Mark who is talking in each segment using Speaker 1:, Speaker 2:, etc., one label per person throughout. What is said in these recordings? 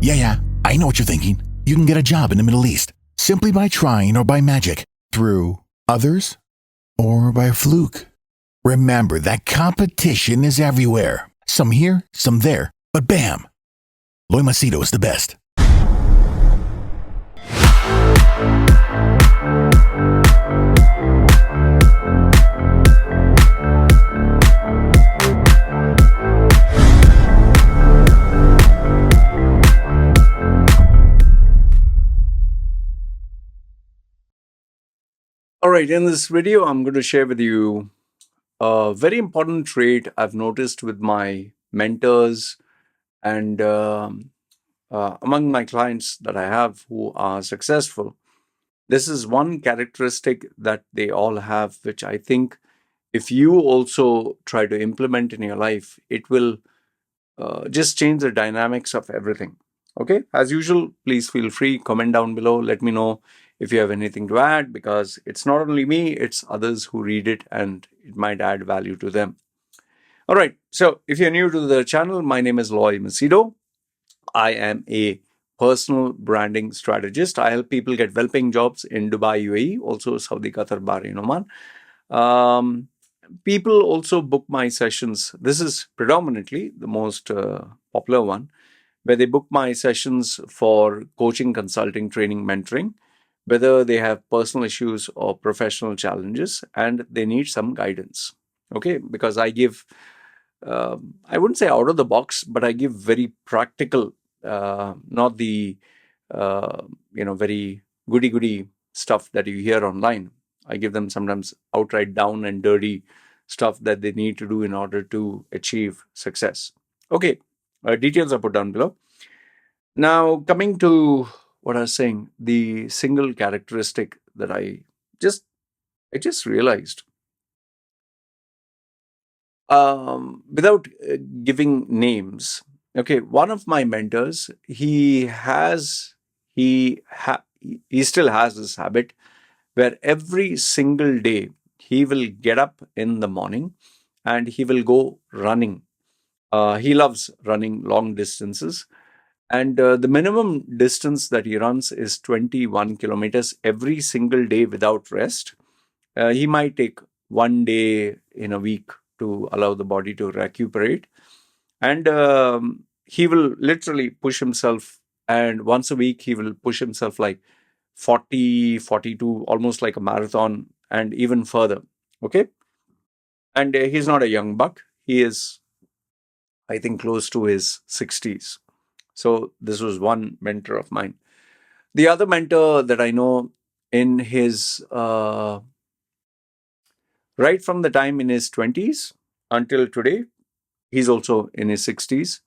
Speaker 1: Yeah, I know what you're thinking. You can get a job in the Middle East simply by trying or by magic, through others or by fluke. Remember that competition is everywhere. Some here, some there, but bam! Loy Machedo is the best.
Speaker 2: All right, in this video, I'm going to share with you a very important trait I've noticed with my mentors and among my clients that I have who are successful. This is one characteristic that they all have, which I think if you also try to implement in your life, it will just change the dynamics of everything. Okay, as usual, please feel free, comment down below, let me know if you have anything to add, because it's not only me, it's others who read it and it might add value to them. All right, so if you're new to the channel, my name is Loy Machedo. I am a personal branding strategist. I help people get well-paying jobs in Dubai, UAE, also Saudi, Qatar, Bahrain, Oman. People also book my sessions. This is predominantly the most popular one, where they book my sessions for coaching, consulting, training, mentoring, whether they have personal issues or professional challenges and they need some guidance. Okay, because I give, I wouldn't say out of the box, but I give very practical, not the, very goody stuff that you hear online. I give them sometimes outright down and dirty stuff that they need to do in order to achieve success. Okay, details are put down below. Now, coming to what I was saying, the single characteristic that I just realized, without giving names. Okay, one of my mentors, he still has this habit where every single day he will get up in the morning and he will go running. He loves running long distances. And the minimum distance that he runs is 21 kilometers every single day without rest. He might take one day in a week to allow the body to recuperate. And he will literally push himself. And once a week, he will push himself like 40, 42, almost like a marathon and even further. Okay. And he's not a young buck. He is, I think, close to his 60s. So this was one mentor of mine. The other mentor that I know, in his right from the time in his 20s until today, he's also in his 60s.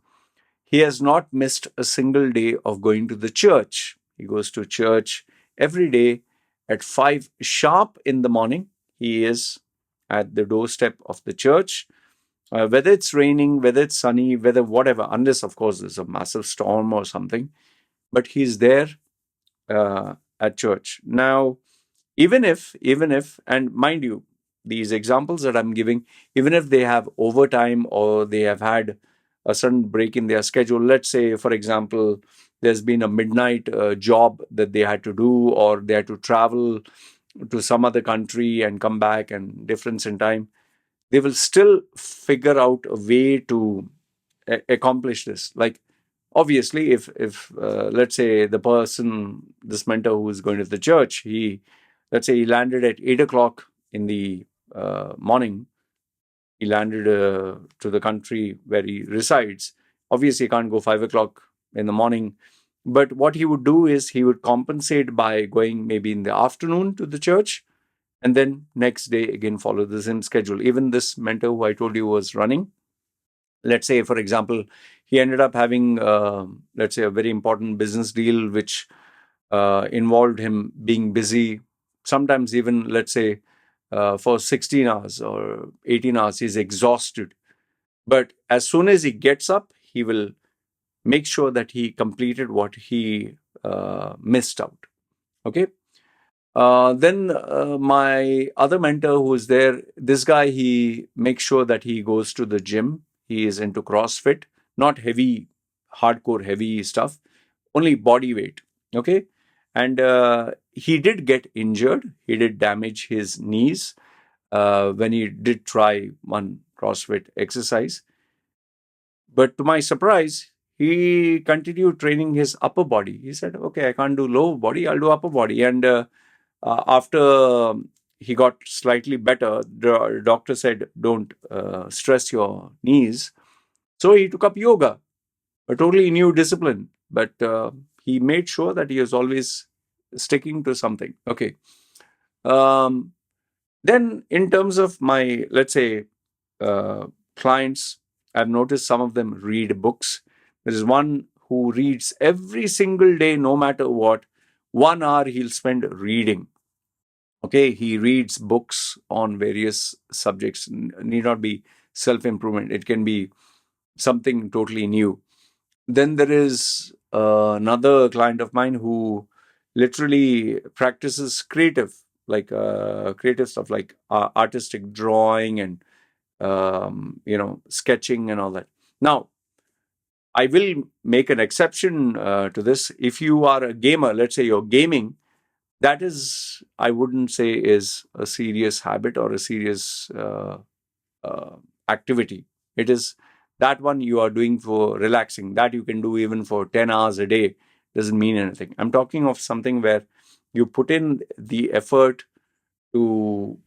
Speaker 2: He has not missed a single day of going to the church. He goes to church every day at 5 sharp in the morning. He is at the doorstep of the church. Whether it's raining, whether it's sunny, whether whatever, unless, of course, there's a massive storm or something, but he's there at church. Now, even if, and mind you, these examples that I'm giving, even if they have overtime or they have had a sudden break in their schedule, let's say, for example, there's been a midnight job that they had to do, or they had to travel to some other country and come back, and difference in time, they will still figure out a way to accomplish this. Like, obviously, if let's say this mentor who is going to the church, let's say he landed at 8 o'clock in the morning, he landed to the country where he resides. Obviously, he can't go 5 o'clock in the morning. But what he would do is he would compensate by going maybe in the afternoon to the church, and then next day again follow the same schedule. Even this mentor who I told you was running, let's say, for example, he ended up having, let's say, a very important business deal, which involved him being busy, sometimes even, let's say, for 16 hours or 18 hours, he's exhausted. But as soon as he gets up, he will make sure that he completed what he missed out. Okay. Then my other mentor who is there, this guy, he makes sure that he goes to the gym. He is into CrossFit, not heavy, hardcore heavy stuff, only body weight. Okay. And he did get injured. He did damage his knees when he did try one CrossFit exercise. But to my surprise, he continued training his upper body. He said, okay, I can't do lower body, I'll do upper body. And after he got slightly better, the doctor said, don't stress your knees. So he took up yoga, a totally new discipline. But he made sure that he was always sticking to something. Okay. Um, then, in terms of my, let's say, uh, clients, I've noticed some of them read books. There is one who reads every single day, no matter what. 1 hour he'll spend reading. Okay, he reads books on various subjects. Need not be self-improvement. It can be something totally new. Then there is another client of mine who literally practices creative stuff like artistic drawing and sketching and all that. Now, I will make an exception to this. If you are a gamer, let's say you're gaming, that is, I wouldn't say is a serious habit or a serious uh, activity. It is that one you are doing for relaxing. That you can do even for 10 hours a day. Doesn't mean anything. I'm talking of something where you put in the effort to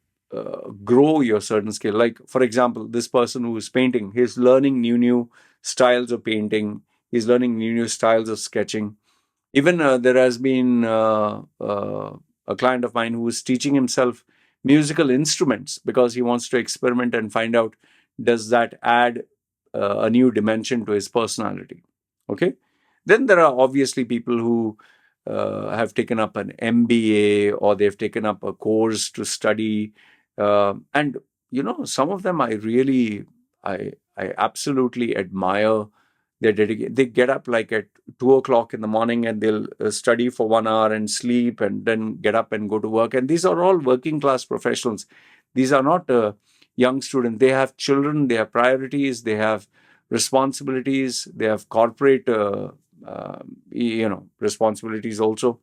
Speaker 2: grow your certain skill. Like, for example, this person who is painting, he's learning new styles of painting. He's learning new styles of sketching. Even there has been a client of mine who is teaching himself musical instruments because he wants to experiment and find out, does that add a new dimension to his personality. Okay. Then there are obviously people who have taken up an MBA or they've taken up a course to study. And, some of them I absolutely admire their dedication. They get up like at 2 o'clock in the morning and they'll study for 1 hour and sleep and then get up and go to work. And these are all working class professionals. These are not young students. They have children, they have priorities, they have responsibilities, they have corporate responsibilities also.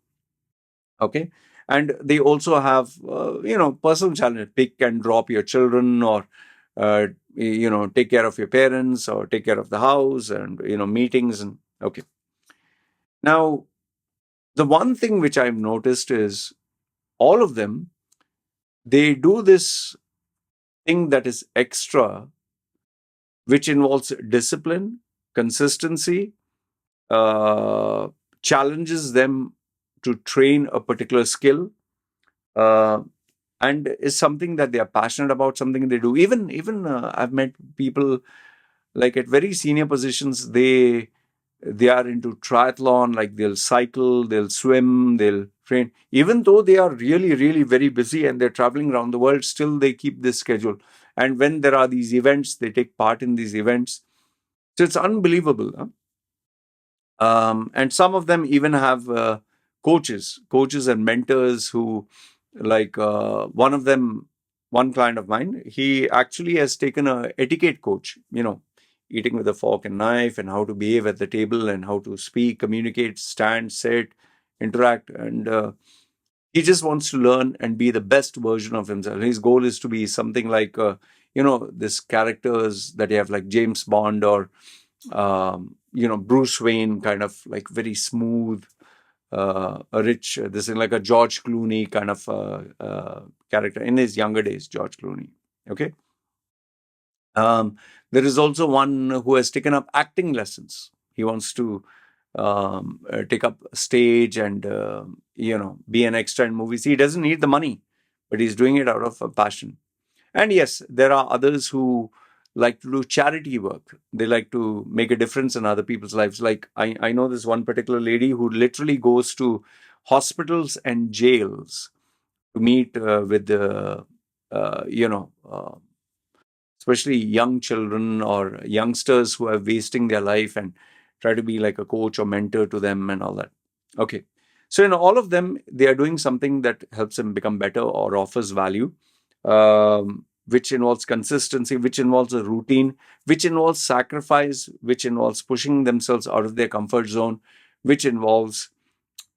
Speaker 2: Okay. And they also have personal challenges. Pick and drop your children, or take care of your parents, or take care of the house, and meetings. And okay. Now, the one thing which I've noticed is all of them, they do this thing that is extra, which involves discipline, consistency, uh, challenges them to train a particular skill, uh, and is something that they are passionate about, something they do. Even I've met people like at very senior positions. They are into triathlon, like they'll cycle, they'll swim, they'll train. Even though they are really, really very busy and they're traveling around the world, still they keep this schedule. And when there are these events, they take part in these events. So it's unbelievable. Huh? And some of them even have coaches and mentors who, like one of them, one client of mine, he actually has taken a etiquette coach, eating with a fork and knife, and how to behave at the table, and how to speak, communicate, stand, sit, interact. And he just wants to learn and be the best version of himself. His goal is to be something like, this characters that you have, like James Bond, or Bruce Wayne, kind of like very smooth, a rich, this is like a George Clooney kind of character in his younger days, George Clooney. Okay. There is also one who has taken up acting lessons. He wants to take up stage and, be an extra in movies. He doesn't need the money, but he's doing it out of a passion. And yes, there are others who like to do charity work. They like to make a difference in other people's lives. Like I know this one particular lady who literally goes to hospitals and jails to meet with the, especially young children or youngsters who are wasting their life, and try to be like a coach or mentor to them and all that. Okay. So in all of them, they are doing something that helps them become better or offers value, which involves consistency, which involves a routine, which involves sacrifice, which involves pushing themselves out of their comfort zone, which involves,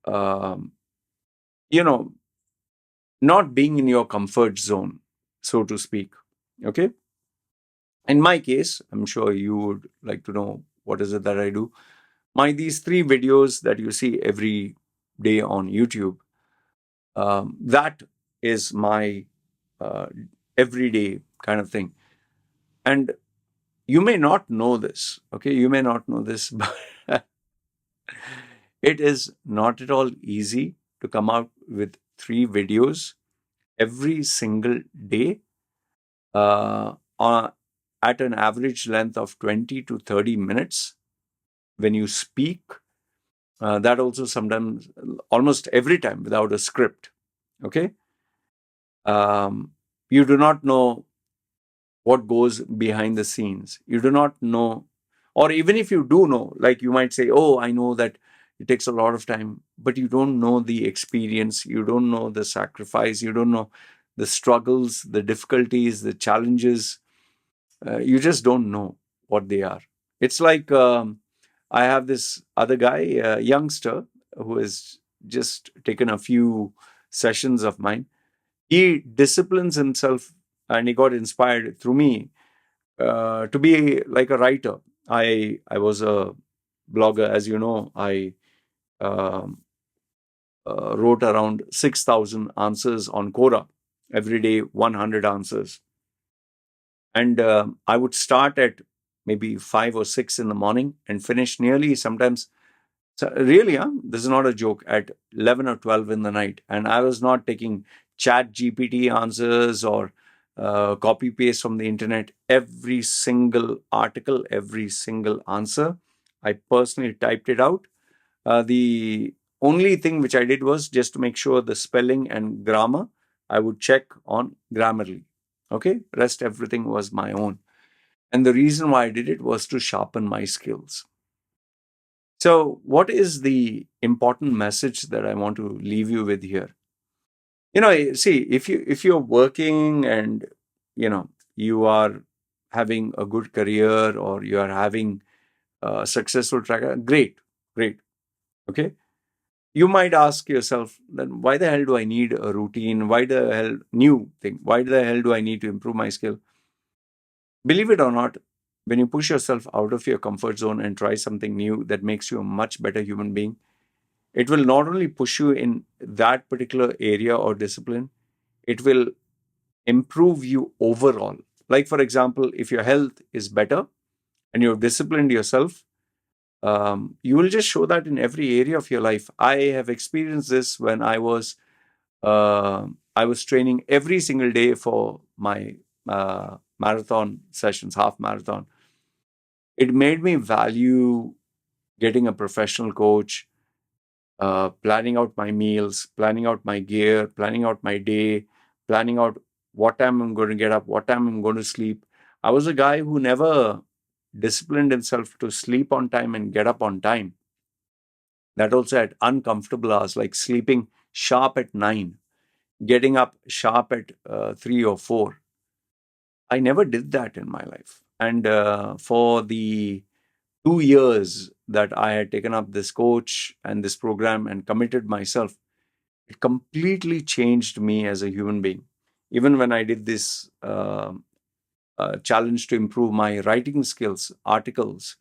Speaker 2: um, you know, not being in your comfort zone, so to speak. Okay. In my case, I'm sure you would like to know what is it that I do. These 3 videos that you see every day on YouTube, that is my uh, everyday kind of thing. And you may not know this, okay? You may not know this, but it is not at all easy to come out with 3 videos every single day, uh, uh, at an average length of 20 to 30 minutes when you speak. That also sometimes, almost every time, without a script. Okay. You do not know what goes behind the scenes. You do not know, or even if you do know, like you might say, oh, I know that it takes a lot of time, but you don't know the experience, you don't know the sacrifice, you don't know the struggles, the difficulties, the challenges. You just don't know what they are. It's like, I have this other guy, a youngster, who has just taken a few sessions of mine. He disciplines himself, and he got inspired through me, to be like a writer. I was a blogger, as you know. I um, wrote around 6,000 answers on Quora every day, 100 answers, and I would start at maybe 5 or 6 in the morning and finish nearly sometimes. So really, this is not a joke, at 11 or 12 in the night. And I was not taking chat GPT answers or copy paste from the internet. Every single article, every single answer, I personally typed it out. The only thing which I did was just to make sure the spelling and grammar, I would check on Grammarly. Okay, rest everything was my own. And the reason why I did it was to sharpen my skills. So, what is the important message that I want to leave you with here? See, if you're working and you are having a good career, or you are having a successful track, great, great. Okay, you might ask yourself, then why the hell do I need a routine? Why the hell new thing? Why the hell do I need to improve my skill? Believe it or not, when you push yourself out of your comfort zone and try something new that makes you a much better human being, it will not only push you in that particular area or discipline, it will improve you overall. Like, for example, if your health is better and you've disciplined yourself, you will just show that in every area of your life. I have experienced this when I was training every single day for my marathon sessions, half marathon. It made me value getting a professional coach, planning out my meals, planning out my gear, planning out my day, planning out what time I'm going to get up, what time I'm going to sleep. I was a guy who never disciplined himself to sleep on time and get up on time. That also at uncomfortable hours, like sleeping sharp at 9, getting up sharp at 3 or 4. I never did that in my life. And for the 2 years that I had taken up this coach and this program and committed myself, it completely changed me as a human being. Even when I did this challenge to improve my writing skills, articles,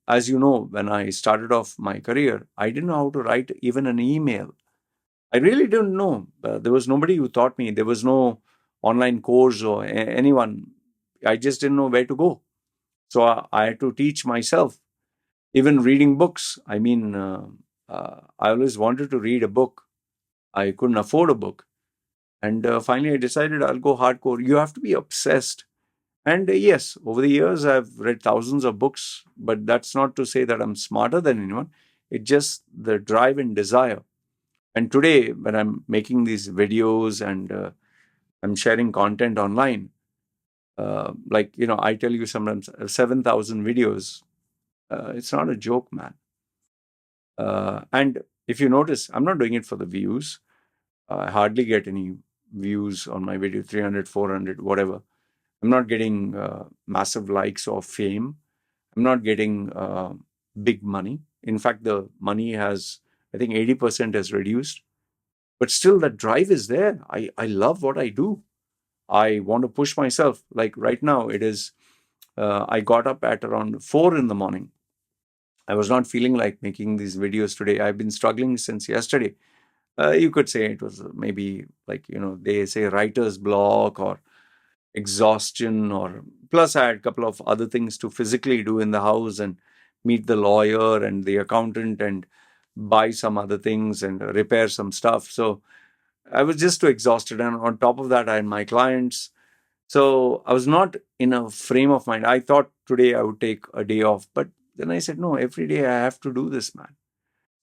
Speaker 2: as you know, when I started off my career, I didn't know how to write even an email. I really didn't know. There was nobody who taught me. There was no online course or anyone. I just didn't know where to go. So I had to teach myself. Even reading books. I mean, I always wanted to read a book. I couldn't afford a book. And finally, I decided I'll go hardcore. You have to be obsessed. And yes, over the years, I've read thousands of books, but that's not to say that I'm smarter than anyone. It's just the drive and desire. And today, when I'm making these videos and I'm sharing content online, I tell you sometimes 7,000 videos. It's not a joke, man. And if you notice, I'm not doing it for the views. I hardly get any views on my video, 300, 400, whatever. I'm not getting massive likes or fame. I'm not getting big money. In fact, the money has, I think 80% has reduced. But still, that drive is there. I love what I do. I want to push myself. Like right now, it is, I got up at around 4 in the morning. I was not feeling like making these videos today. I've been struggling since yesterday. You could say it was maybe like, they say writer's block or exhaustion, or plus I had a couple of other things to physically do in the house and meet the lawyer and the accountant and buy some other things and repair some stuff. So I was just too exhausted. And on top of that, I had my clients. So I was not in a frame of mind. I thought today I would take a day off, but then I said, no, every day I have to do this, man.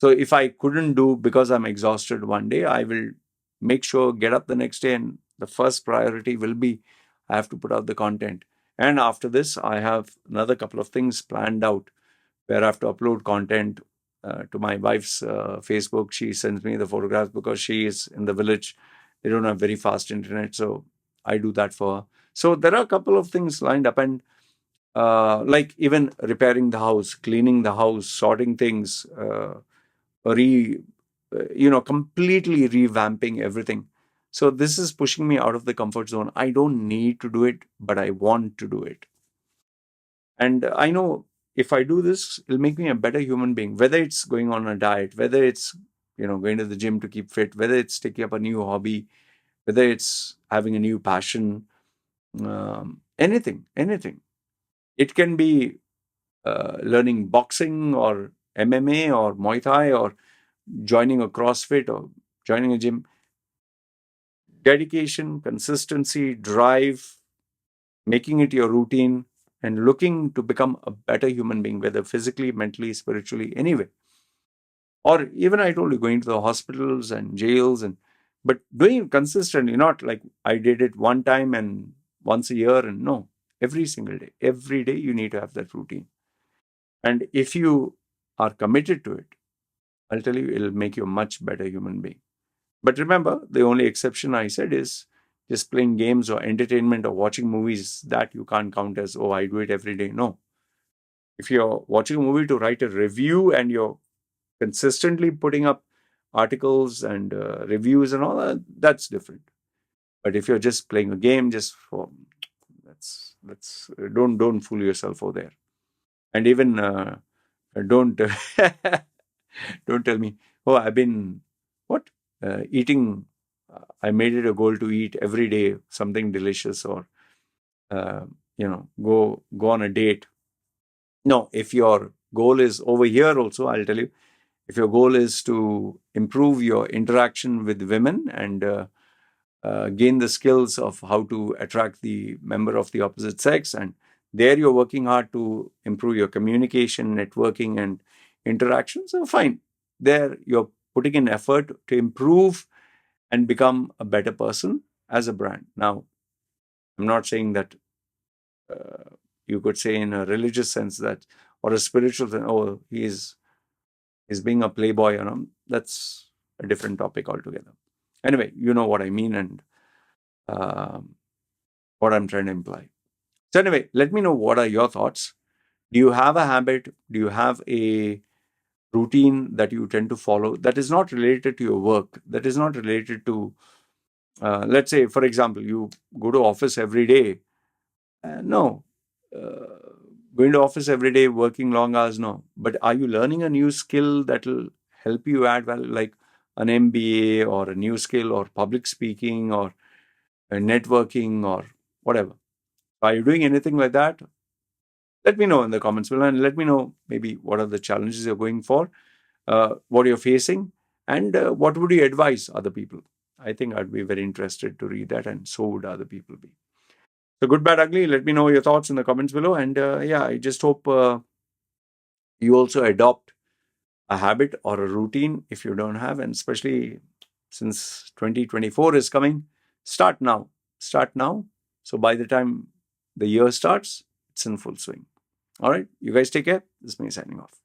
Speaker 2: So if I couldn't do because I'm exhausted one day, I will make sure get up the next day, and the first priority will be I have to put out the content. And after this, I have another couple of things planned out where I have to upload content to my wife's Facebook. She sends me the photographs because she is in the village. They don't have very fast internet, so I do that for her. So there are a couple of things lined up, and like even repairing the house, cleaning the house, sorting things, completely revamping everything. So this is pushing me out of the comfort zone. I don't need to do it, but I want to do it. And I know if I do this, it'll make me a better human being, whether it's going on a diet, whether it's, going to the gym to keep fit, whether it's taking up a new hobby, whether it's having a new passion, anything. It can be learning boxing or MMA or Muay Thai or joining a CrossFit or joining a gym. Dedication, consistency, drive, making it your routine, and looking to become a better human being, whether physically, mentally, spiritually, anyway. Or even I told you, going to the hospitals and jails, but doing it consistently, not like I did it one time and once a year, and no, every single day. Every day you need to have that routine. And if you are committed to it, I'll tell you, it'll make you a much better human being. But remember, the only exception I said is just playing games or entertainment or watching movies. That you can't count as, oh, I do it every day. No. If you're watching a movie to write a review and you're consistently putting up articles and reviews and all that, that's different. But if you're just playing a game just for, let's don't fool yourself over there. And even don't don't tell me, oh, I've been eating. I made it a goal to eat every day something delicious, or go on a date. No, if your goal is over here, also I'll tell you, if your goal is to improve your interaction with women and gain the skills of how to attract the member of the opposite sex, and there you're working hard to improve your communication, networking, and interaction, so fine. There you're putting in effort to improve and become a better person as a brand. Now, I'm not saying that you could say in a religious sense that, or a spiritual sense, oh, he's being a playboy, that's a different topic altogether. Anyway, you know what I mean and what I'm trying to imply. So anyway, let me know what are your thoughts. Do you have a habit? Do you have a routine that you tend to follow that is not related to your work, that is not related to, let's say, for example, you go to office every day? No. Going to office every day, working long hours? No. But are you learning a new skill that will help you add value, like an MBA or a new skill or public speaking or networking or whatever? Are you doing anything like that? Let me know in the comments below, and let me know maybe what are the challenges you're going for, what you're facing, and what would you advise other people. I think I'd be very interested to read that, and so would other people be. So good, bad, ugly, let me know your thoughts in the comments below. And I just hope you also adopt a habit or a routine if you don't have, and especially since 2024 is coming, start now. So by the time the year starts, it's in full swing. All right, you guys take care. This is me signing off.